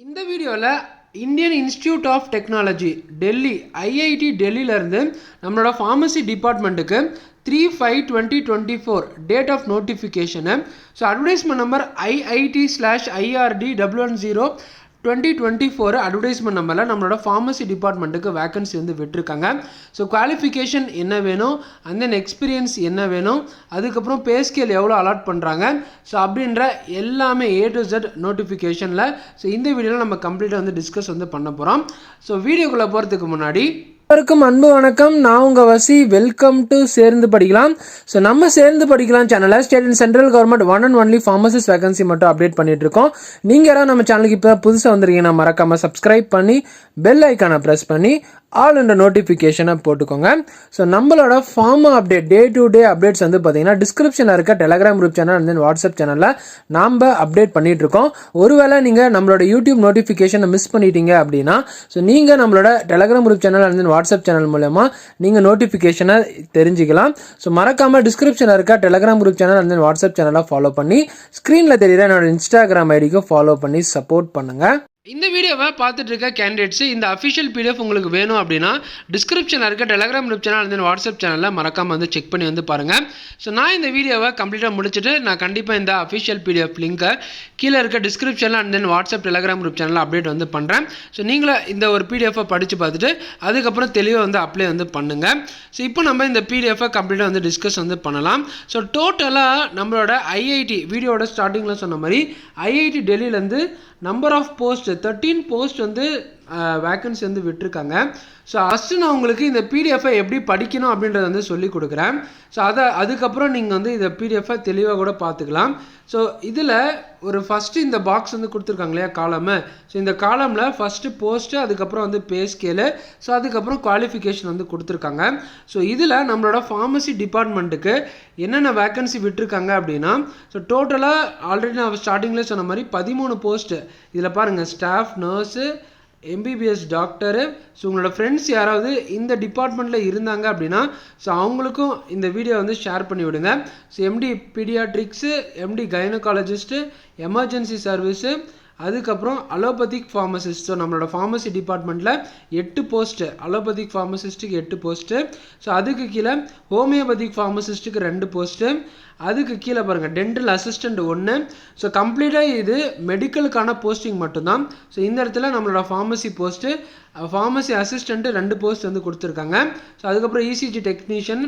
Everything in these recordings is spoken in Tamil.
இந்த வீடியோவில் Indian institute of technology Delhi IIT டெல்லியிலேருந்து நம்மளோட ஃபார்மசி டிபார்ட்மெண்ட்டுக்கு 3/5/2024 date of notification. So advertisement number IIT/IRD/010/2024 advertisement நம்பரில் நம்மளோட ஃபார்மசி டிபார்ட்மெண்ட்டுக்கு வேக்கன்சி வந்து விட்டுருக்காங்க. ஸோ குவாலிஃபிகேஷன் என்ன வேணும், அண்ட் தென் எக்ஸ்பீரியன்ஸ் என்ன வேணும், அதுக்கப்புறம் பே ஸ்கேல் எவ்வளோ அலாட் பண்ணுறாங்க, ஸோ அப்படின்ற எல்லாமே A to Z நோட்டிஃபிகேஷனில் ஸோ இந்த வீடியோவில் நம்ம கம்ப்ளீட்டாக வந்து டிஸ்கஸ் வந்து பண்ண போகிறோம். ஸோ வீடியோக்குள்ளே போகிறதுக்கு முன்னாடி எல்லாருக்கும் அன்பு வணக்கம். நான் உங்கள் வசி. வெல்கம் டு சேர்ந்து படிக்கலாம். ஸோ நம்ம சேர்ந்து படிக்கலாம் சேனலில் state and central government one and only pharmacist vacancy மட்டும் அப்டேட் பண்ணிட்டு இருக்கோம். நீங்கள் யாராவது நம்ம சேனலுக்கு இப்போ புதுசாக வந்திருக்கீங்கன்னா மறக்காமல் சப்ஸ்கிரைப் பண்ணி பெல் ஐக்கானை ப்ரெஸ் பண்ணி ஆல் என்ற நோட்டிஃபிகேஷனை போட்டுக்கோங்க. ஸோ நம்மளோட pharma update day to day updates வந்து பார்த்தீங்கன்னா டிஸ்கிரிப்ஷனில் இருக்க Telegram group channel and then WhatsApp சேனலில் நாம் அப்டேட் பண்ணிட்டு இருக்கோம். ஒருவேளை நீங்கள் நம்மளோட யூடியூப் நோட்டிஃபிகேஷனை மிஸ் பண்ணிட்டீங்க அப்படின்னா ஸோ நீங்கள் நம்மளோட Telegram group channel and then WhatsApp channel மூலமா நீங்கள் நோட்டிஃபிகேஷனை தெரிஞ்சுக்கலாம். ஸோ மறக்காமல் டிஸ்கிரிப்ஷனில் இருக்க Telegram group channel and then WhatsApp சேனலை ஃபாலோ பண்ணி ஸ்க்ரீனில் தெரியுற என்னோட இன்ஸ்டாகிராம் ஐடிக்கு ஃபாலோ பண்ணி சப்போர்ட் பண்ணுங்கள். இந்த வீடியோவை பார்த்துட்டு இருக்க கேண்டிடேட்ஸ் இந்த அஃபிஷியல் PDF உங்களுக்கு வேணும் அப்படின்னா டிஸ்கிரிப்ஷனில் இருக்க Telegram group channel and then WhatsApp சேனலில் மறக்காமல் வந்து செக் பண்ணி வந்து பாருங்கள். ஸோ நான் இந்த வீடியோவை கம்ப்ளீட்டாக முடிச்சுட்டு நான் கண்டிப்பாக இந்த அஃபிஷியல் PDF லிங்கை கீழே இருக்க டிஸ்கிரிப்ஷனில் and then WhatsApp Telegram group சேனலில் அப்டேட் வந்து பண்ணுறேன். ஸோ நீங்களும் இந்த ஒரு PDF படித்து பார்த்துட்டு அதுக்கப்புறம் தெளிவாக வந்து அப்ளை வந்து பண்ணுங்கள். ஸோ இப்போ நம்ம இந்த PDF கம்ப்ளீட்டாக வந்து டிஸ்கஸ் வந்து பண்ணலாம். ஸோ டோட்டலாக நம்மளோட ஐஐடி வீடியோட ஸ்டார்டிங்கில் சொன்ன மாதிரி ஐஐடி டெல்லியிலேருந்து நம்பர் ஆஃப் போஸ்ட் 13 போஸ்ட் வந்து வேக்கன்சி வந்து விட்டுருக்காங்க. ஸோ ஃபஸ்ட்டு நான் உங்களுக்கு இந்த பிடிஎஃபை எப்படி படிக்கணும் அப்படின்றத வந்து சொல்லி கொடுக்குறேன். ஸோ அதுக்கப்புறம் நீங்கள் வந்து இந்த பிடிஎஃபை தெளிவாக கூட பார்த்துக்கலாம். ஸோ இதில் ஒரு ஃபஸ்ட்டு இந்த பாக்ஸ் வந்து கொடுத்துருக்காங்க இல்லையா காலமு. ஸோ இந்த காலமில் ஃபஸ்ட்டு போஸ்ட்டு, அதுக்கப்புறம் வந்து பே ஸ்கேலு, ஸோ அதுக்கப்புறம் குவாலிஃபிகேஷன் வந்து கொடுத்துருக்காங்க. ஸோ இதில் நம்மளோட ஃபார்மசி டிபார்ட்மெண்ட்டுக்கு என்னென்ன வேக்கன்சி விட்டுருக்காங்க அப்படின்னா ஸோ டோட்டலாக ஆல்ரெடி நான் ஸ்டார்டிங்கில் சொன்ன மாதிரி 13 போஸ்ட்டு. இதில் பாருங்கள் staff, nurse, MBBS doctor. So உங்களோட ஃப்ரெண்ட்ஸ் யாராவது இந்த டிபார்ட்மெண்ட்டில் இருந்தாங்க அப்படின்னா ஸோ அவங்களுக்கும் இந்த வீடியோ வந்து ஷேர் பண்ணி விடுங்க. So MD பீடியாட்ரிக்ஸு, MD gynaecologist, emergency service, அதுக்கப்புறம் அலோபதிக் ஃபார்மசிஸ்ட். ஸோ நம்மளோட ஃபார்மசி டிபார்ட்மெண்ட்டில் 8 போஸ்ட்டு, அலோபதிக் ஃபார்மசிஸ்ட்டுக்கு 8 போஸ்ட்டு. ஸோ அதுக்கு கீழே ஹோமியோபதிக் ஃபார்மசிஸ்ட்டுக்கு 2 போஸ்ட்டு. அதுக்கு கீழே பாருங்கள் டென்டல் அசிஸ்டண்ட் 1. ஸோ கம்ப்ளீட்டாக இது மெடிக்கலுக்கான போஸ்டிங் மட்டும்தான். ஸோ இந்த இடத்துல நம்மளோட pharmacy post, pharmacy assistant 2 post வந்து கொடுத்துருக்காங்க. ஸோ அதுக்கப்புறம் ECG technician,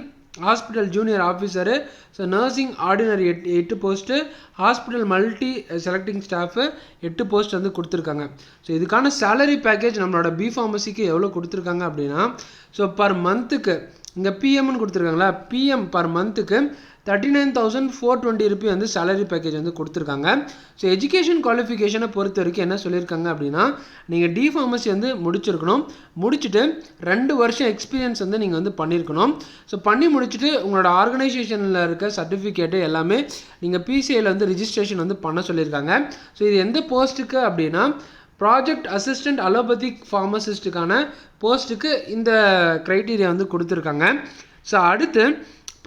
hospital junior officer, so nursing ordinary 8 post, hospital multi selecting staff 8 post வந்து கொடுத்துருக்காங்க. ஸோ இதுக்கான சேலரி பேக்கேஜ் நம்மளோட பி ஃபார்மசிக்கு எவ்வளோ கொடுத்துருக்காங்க அப்படின்னா ஸோ பர் மந்த்துக்கு இங்கே பிஎம்னு கொடுத்துருக்காங்களா, PM பர் மந்த்துக்கு 39,420 ரூபி வந்து சேலரி பேக்கேஜ் வந்து கொடுத்துருக்காங்க. ஸோ எஜுகேஷன் குவாலிஃபிகேஷனை பொறுத்த வரைக்கும் என்ன சொல்லியிருக்காங்க அப்படின்னா நீங்கள் டி ஃபார்மசி வந்து முடிச்சிருக்கணும், முடிச்சுட்டு 2 வருஷம் எக்ஸ்பீரியன்ஸ் வந்து நீங்கள் வந்து பண்ணியிருக்கணும். ஸோ பண்ணி முடிச்சுட்டு உங்களோட ஆர்கனைசேஷனில் இருக்க சர்டிஃபிகேட்டு எல்லாமே நீங்கள் PCIயில் வந்து ரிஜிஸ்ட்ரேஷன் வந்து பண்ண சொல்லியிருக்காங்க. ஸோ இது எந்த போஸ்ட்டுக்கு அப்படின்னா ப்ராஜெக்ட் அசிஸ்டண்ட் அலோபதிக் ஃபார்மசிஸ்ட்டுக்கான போஸ்ட்டுக்கு இந்த க்ரைட்டீரியா வந்து கொடுத்துருக்காங்க. ஸோ அடுத்து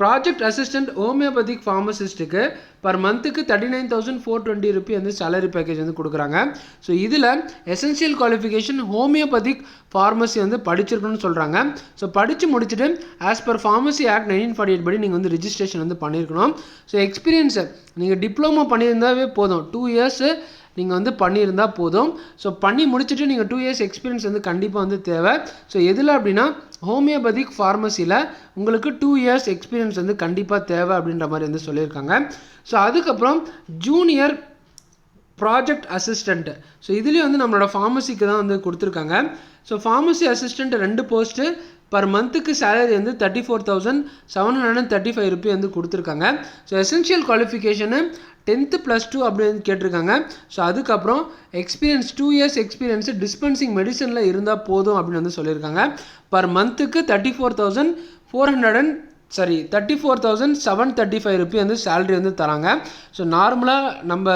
ப்ராஜெக்ட் அசிஸ்டண்ட் ஹோமியோபதிக் ஃபார்மசிஸ்ட்டுக்கு பர் மந்த்துக்கு 39,420 ரூபி வந்து சேலரி பேக்கேஜ் வந்து கொடுக்குறாங்க. ஸோ இதில் எசென்ஷியல் குவாலிஃபிகேஷன் ஹோமியோபதிக் ஃபார்மசி வந்து படிச்சிருக்கணும்னு சொல்கிறாங்க. ஸோ படித்து முடிச்சுட்டு ஆஸ் பர் ஃபார்மசி ஆக்ட் 1948 படி நீங்கள் வந்து ரிஜிஸ்ட்ரேஷன் வந்து பண்ணியிருக்கணும். ஸோ எக்ஸ்பீரியன்ஸு நீங்கள் டிப்ளமோ பண்ணியிருந்தாவே போதும், 2 இயர்ஸு நீங்கள் வந்து பண்ணியிருந்தால் போதும். ஸோ பண்ணி முடிச்சுட்டு நீங்கள் 2 இயர்ஸ் எக்ஸ்பீரியன்ஸ் வந்து கண்டிப்பாக வந்து தேவை. ஸோ எதில் அப்படின்னா ஹோமியோபதிக் ஃபார்மசியில் உங்களுக்கு 2 இயர்ஸ் எக்ஸ்பீரியன்ஸ் வந்து கண்டிப்பாக தேவை அப்படின்ற மாதிரி வந்து சொல்லியிருக்காங்க. ஸோ அதுக்கப்புறம் ஜூனியர் ப்ராஜெக்ட் அசிஸ்டண்ட்டு. ஸோ இதுலேயும் வந்து நம்மளோட ஃபார்மசிக்கு தான் வந்து கொடுத்துருக்காங்க. So pharmacy assistant 2 post per மந்த்துக்கு சேலரி வந்து 34,735 ரூபி வந்து கொடுத்துருக்காங்க. ஸோ எசென்ஷியல் குவாலிஃபிகேஷனு 10th +2 அப்படின்னு கேட்டிருக்காங்க. ஸோ அதுக்கப்புறம் எக்ஸ்பீரியன்ஸ் 2 இயர்ஸ் எக்ஸ்பீரியன்ஸு டிஸ்பென்சிங் மெடிசனில் இருந்தால் போதும் அப்படின்னு வந்து சொல்லியிருக்காங்க. பர் மந்த்துக்கு 34,735 ரூபி வந்து சேலரி வந்து தராங்க. ஸோ நார்மலாக நம்ம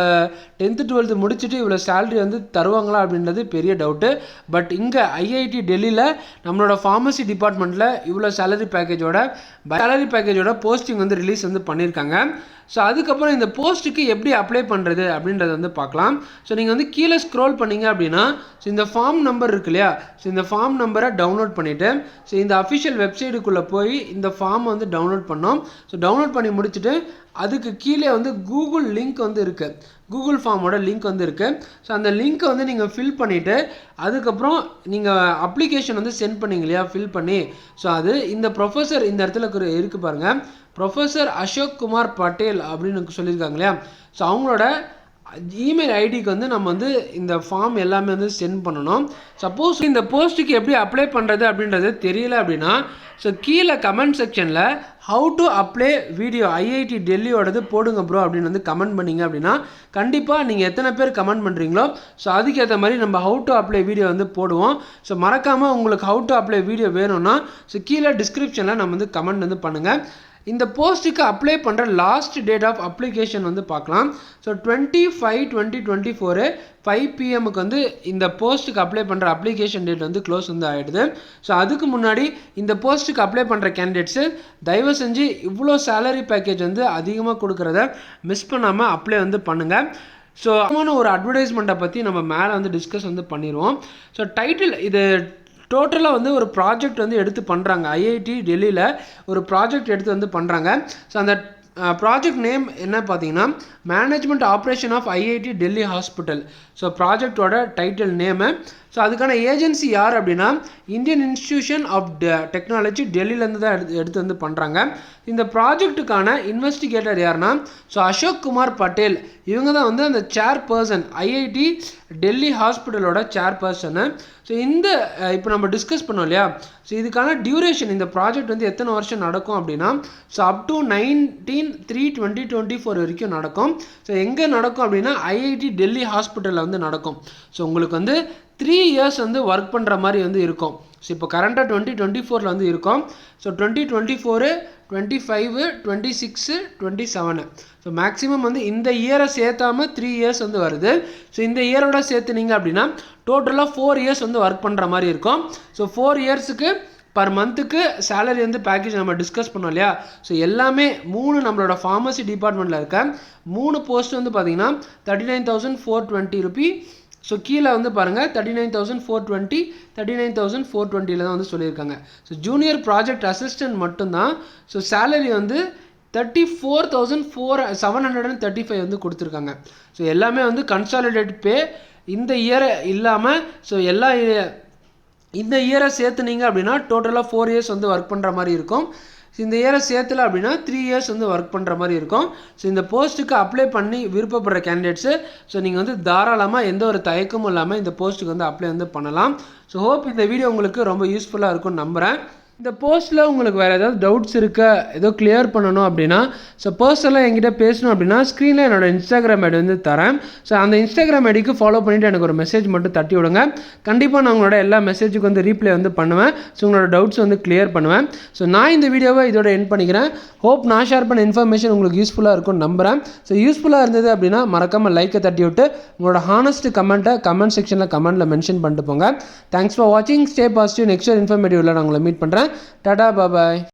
10th 12th முடிச்சுட்டு இவ்வளோ சேலரி வந்து தருவாங்களா அப்படின்றது பெரிய டவுட்டு. பட் இங்கே ஐஐடி டெல்லியில் நம்மளோட ஃபார்மசி டிபார்ட்மெண்ட்டில் இவ்வளோ சேலரி பேக்கேஜோட போஸ்டிங் வந்து ரிலீஸ் வந்து பண்ணியிருக்காங்க. ஸோ அதுக்கப்புறம் இந்த போஸ்ட்டுக்கு எப்படி அப்ளை பண்ணுறது அப்படின்றத வந்து பார்க்கலாம். ஸோ நீங்கள் வந்து கீழே ஸ்க்ரோல் பண்ணிங்க அப்படின்னா ஸோ இந்த ஃபார்ம் நம்பர் இருக்கு இல்லையா, ஸோ இந்த ஃபார்ம் நம்பரை டவுன்லோட் பண்ணிவிட்டு ஸோ இந்த அஃபிஷியல் வெப்சைட்டுக்குள்ளே போய் இந்த ஃபார்மை வந்து டவுன்லோட் பண்ணோம். ஸோ டவுன்லோட் பண்ணி முடிச்சுட்டு அதுக்கு கீழே வந்து கூகுள் லிங்க் வந்து இருக்குது, கூகுள் ஃபார்மோட லிங்க் வந்து இருக்குது. ஸோ அந்த லிங்க்கை வந்து நீங்கள் ஃபில் பண்ணிவிட்டு அதுக்கப்புறம் நீங்கள் அப்ளிகேஷன் வந்து சென்ட் பண்ணிங்க இல்லையா, ஃபில் பண்ணி ஸோ அது இந்த ப்ரொஃபஸர் இந்த இடத்துல இருக்குது பாருங்கள், ப்ரொஃபஸர் அசோக் குமார் பட்டேல் அப்படின்னு சொல்லியிருக்காங்க இல்லையா, ஸோ அவங்களோட இமெயில் ஐடிக்கு வந்து நம்ம வந்து இந்த ஃபார்ம் எல்லாமே வந்து சென்ட் பண்ணணும். சப்போஸ் இந்த போஸ்ட்டுக்கு எப்படி அப்ளை பண்ணுறது அப்படின்றது தெரியல அப்படின்னா ஸோ கீழே கமெண்ட் செக்ஷனில் how to apply video IIT டெல்லியோடது போடுங்க ப்ரோ அப்படின்னு வந்து கமெண்ட் பண்ணிங்க அப்படின்னா கண்டிப்பாக நீங்கள் எத்தனை பேர் கமெண்ட் பண்ணுறீங்களோ ஸோ அதுக்கேற்ற மாதிரி நம்ம ஹவு டு அப்ளை வீடியோ வந்து போடுவோம். ஸோ மறக்காமல் உங்களுக்கு ஹவு டு அப்ளை வீடியோ வேணும்னா ஸோ கீழே டிஸ்கிரிப்ஷனில் நம்ம வந்து கமெண்ட் வந்து பண்ணுங்கள். இந்த போஸ்ட்டுக்கு அப்ளை பண்ணுற லாஸ்ட் டேட் ஆஃப் அப்ளிகேஷன் வந்து பார்க்கலாம். ஸோ 25/5/2024 5 PM வந்து இந்த போஸ்ட்டுக்கு அப்ளை பண்ணுற அப்ளிகேஷன் டேட் வந்து க்ளோஸ் வந்து ஆகிடுது. ஸோ அதுக்கு முன்னாடி இந்த போஸ்ட்டுக்கு அப்ளை பண்ணுற கேண்டிடேட்ஸு தயவு செஞ்சு இவ்வளோ சேலரி பேக்கேஜ் வந்து அதிகமாக கொடுக்குறத மிஸ் பண்ணாமல் அப்ளை வந்து பண்ணுங்கள். ஸோ ஒரு அட்வர்டைஸ்மெண்ட்டை பற்றி நம்ம மேலே வந்து டிஸ்கஸ் வந்து பண்ணிடுவோம். ஸோ டைட்டில் இது டோட்டலாக வந்து ஒரு ப்ராஜெக்ட் வந்து எடுத்து பண்ணுறாங்க, ஐஐடி டெல்லியில் ஒரு ப்ராஜெக்ட் எடுத்து வந்து பண்ணுறாங்க. ஸோ அந்த ப்ராஜெக்ட் நேம் என்ன பார்த்தீங்கன்னா management operation of IIT Delhi hospital. So ப்ராஜெக்டோட டைட்டில் நேமு. ஸோ அதுக்கான ஏஜென்சி யார் அப்படின்னா இந்தியன் இன்ஸ்டிடியூஷன் ஆஃப் டெக்னாலஜி டெல்லியிலேருந்து தான் எடுத்து வந்து பண்ணுறாங்க. இந்த ப்ராஜெக்ட்டுக்கான இன்வெஸ்டிகேட்டர் யாருன்னா ஸோ அசோக் குமார் பட்டேல், இவங்க தான் வந்து அந்த சேர்பர்சன் ஐஐடி டெல்லி ஹாஸ்பிட்டலோட சேர்பர்சனு. ஸோ இந்த இப்போ நம்ம டிஸ்கஸ் பண்ணோம் இல்லையா, ஸோ இதுக்கான டியூரேஷன் இந்த ப்ராஜெக்ட் வந்து எத்தனை வருஷம் நடக்கும் அப்படின்னா ஸோ அப் டு 19/3/2024 வரைக்கும் நடக்கும். ஸோ எங்கே நடக்கும் அப்படின்னா ஐஐடி டெல்லி ஹாஸ்பிட்டலில் வந்து நடக்கும். ஸோ உங்களுக்கு வந்து 3 years வந்து ஒர்க் பண்ணுற மாதிரி வந்து இருக்கும். ஸோ இப்போ கரண்ட்டாக 2024 வந்து இருக்கும். ஸோ 2024, 25, 26, 27 ஸோ மேக்ஸிமம் வந்து இந்த இயரை சேர்த்தாமல் 3 years வந்து வருது. ஸோ இந்த இயரோட சேர்த்துனீங்க அப்படின்னா டோட்டலாக 4 years வந்து ஒர்க் பண்ணுற மாதிரி இருக்கும். ஸோ 4 yearsக்கு பர் மந்த்துக்கு சேலரி வந்து பேக்கேஜ் நம்ம டிஸ்கஸ் பண்ணோம் இல்லையா, ஸோ எல்லாமே 3 நம்மளோட ஃபார்மசி டிபார்ட்மெண்ட்டில் இருக்க 3 போஸ்ட் வந்து பார்த்தீங்கன்னா 39,420 ரூபி. ஸோ கீழே வந்து பாருங்கள் 39,420, 39,420 தான் வந்து சொல்லியிருக்காங்க. ஸோ ஜூனியர் ப்ராஜெக்ட் அசிஸ்டன்ட் மட்டும்தான். ஸோ சேலரி வந்து 34,735 வந்து கொடுத்துருக்காங்க. ஸோ எல்லாமே வந்து கன்சாலிடேட் பே இந்த இயரை இல்லாமல் ஸோ இந்த இயரை சேர்த்துனீங்க அப்படின்னா டோட்டலாக 4 years வந்து ஒர்க் பண்ணுற மாதிரி இருக்கும். ஸோ இந்த இயரை சேர்த்துல அப்படின்னா 3 years வந்து ஒர்க் பண்ணுற மாதிரி இருக்கும். ஸோ இந்த போஸ்ட்டுக்கு அப்ளை பண்ணி விருப்பப்படுற கேண்டிடேட்ஸு ஸோ நீங்கள் வந்து தாராளமாக எந்த ஒரு தயக்கமும் இல்லாமல் இந்த போஸ்ட்டுக்கு வந்து அப்ளை வந்து பண்ணலாம். ஸோ ஹோப் இந்த வீடியோ உங்களுக்கு ரொம்ப யூஸ்ஃபுல்லாக இருக்கும்னு நம்புகிறேன். இந்த போஸ்ட்டில் உங்களுக்கு வேறு ஏதாவது டவுட்ஸ் இருக்கா, ஏதோ கிளியர் பண்ணணும் அப்படின்னா ஸோ பர்சனலாக என்கிட்ட பேசணும் அப்படின்னா ஸ்க்ரீனில் என்னோடய இன்ஸ்டாகிராம் ஐடி வந்து தரேன். ஸோ அந்த இன்ஸ்டாகிராம் ஐடிக்கு ஃபாலோ பண்ணிவிட்டு எனக்கு ஒரு மெசேஜ் மட்டும் தட்டி விடுங்க. கண்டிப்பாக நான் உங்களோட எல்லா மெசேஜுக்கு வந்து ரீப்ளை வந்து பண்ணுவேன். ஸோ உங்களோட டவுட்ஸ் வந்து கிளியர் பண்ணுவேன். ஸோ நான் இந்த வீடியோவை இதோட எண்ட் பண்ணிக்கிறேன். ஹோப் நான் ஷேர் பண்ண இன்ஃபர்மேஷன் உங்களுக்கு யூஸ்ஃபுல்லாக இருக்கும்னு நம்புகிறேன். ஸோ யூஸ்ஃபுல்லாக இருந்தது அப்படின்னா மறக்காமல் லைக்கை தட்டி விட்டு உங்களோட ஹானஸ்ட் கமெண்ட்டை கமெண்ட் செக்ஷனில் கமெண்ட்டில் மென்ஷன் பண்ணிட்டு போங்க. தேங்க்ஸ் ஃபார் வாட்சிங். Stay positive. நெக்ஸ்ட் இன்ஃபர்மேட்டிவ்ல நான் உங்களை மீட் பண்ணுறேன். டாடா, பாய்.